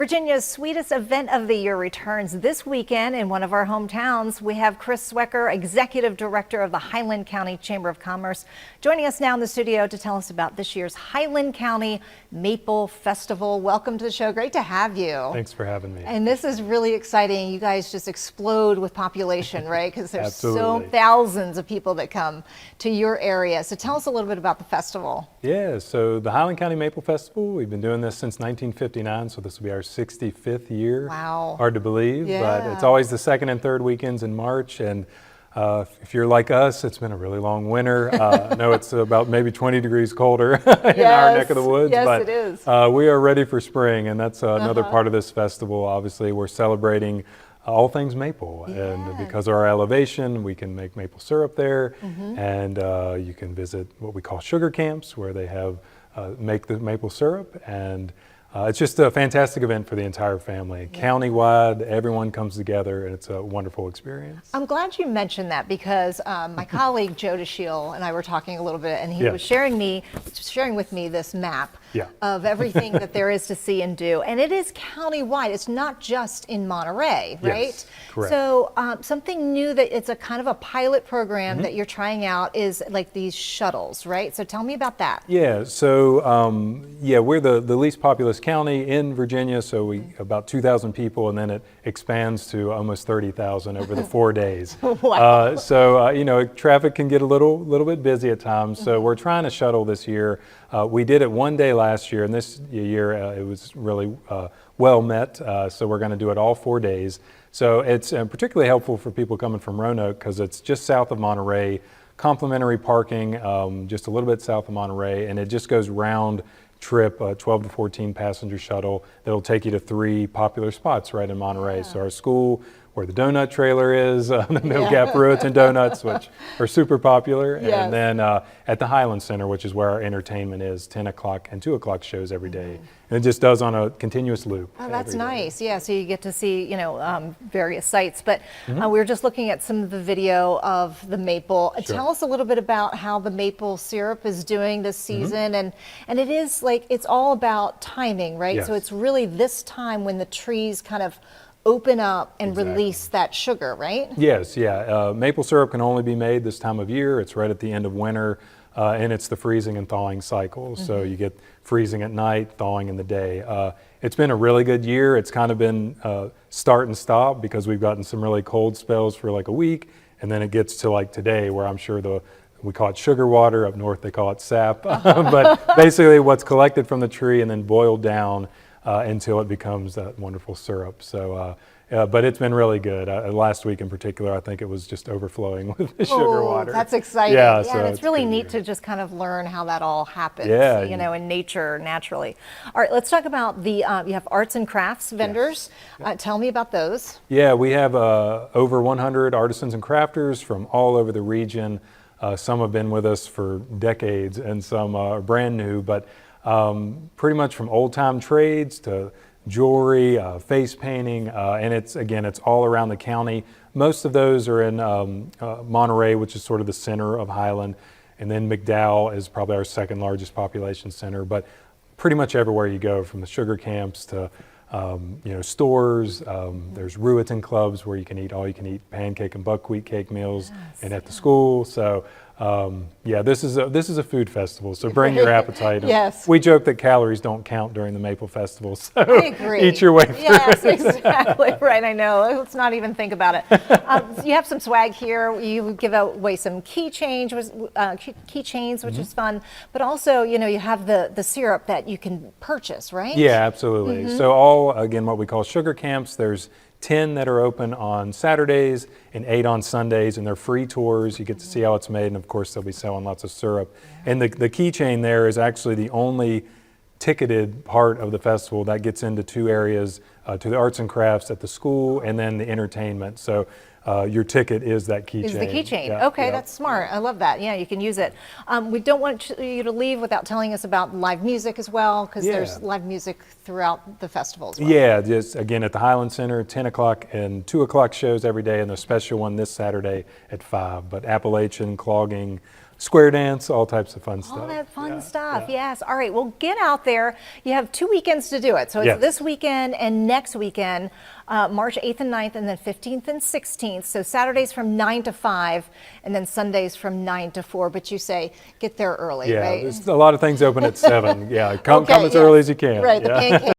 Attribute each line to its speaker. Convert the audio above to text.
Speaker 1: Virginia's sweetest event of the year returns this weekend in one of our hometowns. We have Chris Swecker, Executive Director of the Highland County Chamber of Commerce, joining us now in the studio to tell us about this year's Highland County Maple Festival. Welcome to the show. Great to have you.
Speaker 2: Thanks for having me.
Speaker 1: And this is really exciting. You guys just explode with population, right? Because there's
Speaker 2: Absolutely.
Speaker 1: so thousands of people that come to your area. So tell us a little bit about the festival.
Speaker 2: Yeah, so the Highland County Maple Festival, we've been doing this since 1959, so this will be our 65th year.
Speaker 1: Wow.
Speaker 2: Hard to believe,
Speaker 1: Yeah.
Speaker 2: but it's always the second and third weekends in March. And if you're like us, it's been a really long winter. I know it's about maybe 20 degrees colder in our neck of the woods,
Speaker 1: yes,
Speaker 2: but
Speaker 1: it is.
Speaker 2: We are ready for spring, and that's another part of this festival. Obviously, we're celebrating all things maple, and because of our elevation, we can make maple syrup there, and you can visit what we call sugar camps, where they have make the maple syrup, and it's just a fantastic event for the entire family. Countywide, everyone comes together, and it's a wonderful experience.
Speaker 1: I'm glad you mentioned that because my colleague Joe DeShiel and I were talking a little bit, and he was sharing with me this map of everything that there is to see and do, and it is countywide. It's not just in Monterey, right?
Speaker 2: Yes, correct.
Speaker 1: So something new that it's a kind of a pilot program that you're trying out is like these shuttles, right? So tell me about that.
Speaker 2: Yeah, so we're the least populous county in Virginia, so we about 2,000 people, and then it expands to almost 30,000 over the 4 days.
Speaker 1: Wow.
Speaker 2: You know, traffic can get a little bit busy at times, so we're trying to shuttle this year. We did it one day last year, and this year it was really well met, so we're going to do it all 4 days. So it's particularly helpful for people coming from Roanoke because it's just south of Monterey, complimentary parking just a little bit south of Monterey, and it just goes round trip, 12 to 14 passenger shuttle that'll take you to 3 popular spots right in Monterey. So our school, where the donut trailer is, the Mill Gap Ruins and Donuts, which are super popular, and then at the Highland Center, which is where our entertainment is, 10 o'clock and 2 o'clock shows every day. And it just does on a continuous loop.
Speaker 1: Oh, that's nice. Yeah, so you get to see, you know, various sites. But we were just looking at some of the video of the maple. Tell us a little bit about how the maple syrup is doing this season. And it is like, it's all about timing, right?
Speaker 2: Yes.
Speaker 1: So it's really this time when the trees kind of open up and release that sugar, right?
Speaker 2: Yes, maple syrup can only be made this time of year. It's right at the end of winter, and it's the freezing and thawing cycle. So you get freezing at night, thawing in the day. It's been a really good year. It's kind of been start and stop because we've gotten some really cold spells for like a week, and then it gets to like today where I'm sure we call it sugar water. Up north they call it sap. But basically what's collected from the tree and then boiled down until it becomes that wonderful syrup. So, but it's been really good. Last week in particular, I think it was just overflowing with the sugar water.
Speaker 1: That's exciting.
Speaker 2: Yeah,
Speaker 1: and it's really neat to just kind of learn how that all happens, you know, in nature, naturally. All right, let's talk about the, you have arts and crafts vendors. Tell me about those. Yeah,
Speaker 2: we have over 100 artisans and crafters from all over the region. Some have been with us for decades and some are brand new, but pretty much from old-time trades to jewelry, face painting, and it's all around the county. Most of those are in Monterey, which is sort of the center of Highland, and then McDowell is probably our second largest population center, but pretty much everywhere you go, from the sugar camps to you know, stores. There's Ruetan clubs where you can eat all-you-can-eat pancake and buckwheat cake meals, and at the school. So this is a food festival. So bring your appetite. We joke that calories don't count during the Maple Festival. So
Speaker 1: I agree.
Speaker 2: Eat your way through.
Speaker 1: Yes, exactly. Right. I know. Let's not even think about it. You have some swag here. You give away some keychains, which is fun. But also, you know, you have the syrup that you can purchase, right?
Speaker 2: Yeah, absolutely. So all, again, what we call sugar camps. There's 10 that are open on Saturdays and 8 on Sundays, and they're free tours. You get to see how it's made, and of course they'll be selling lots of syrup. And the keychain there is actually the only ticketed part of the festival that gets into 2 areas, to the arts and crafts at the school and then the entertainment. So your ticket is that keychain.
Speaker 1: Is the keychain. Okay, that's smart. I love that. Yeah, you can use it. We don't want you to leave without telling us about live music as well, because there's live music throughout the festival as well.
Speaker 2: Yeah, just again at the Highland Center, 10 o'clock and 2 o'clock shows every day, and a special one this Saturday at 5. But Appalachian, clogging, square dance, all types of fun stuff.
Speaker 1: All that fun
Speaker 2: Yeah,
Speaker 1: stuff,
Speaker 2: yeah.
Speaker 1: yes. All right, well, get out there. You have 2 weekends to do it. So it's
Speaker 2: Yes.
Speaker 1: this weekend and next weekend, March 8th and 9th, and then 15th and 16th. So Saturdays from 9 to 5, and then Sundays from 9 to 4. But you say get there early,
Speaker 2: Yeah,
Speaker 1: right?
Speaker 2: there's a lot of things open at 7. Yeah, come
Speaker 1: Okay,
Speaker 2: as
Speaker 1: yes.
Speaker 2: early as you can.
Speaker 1: Right, the
Speaker 2: Yeah.
Speaker 1: pancake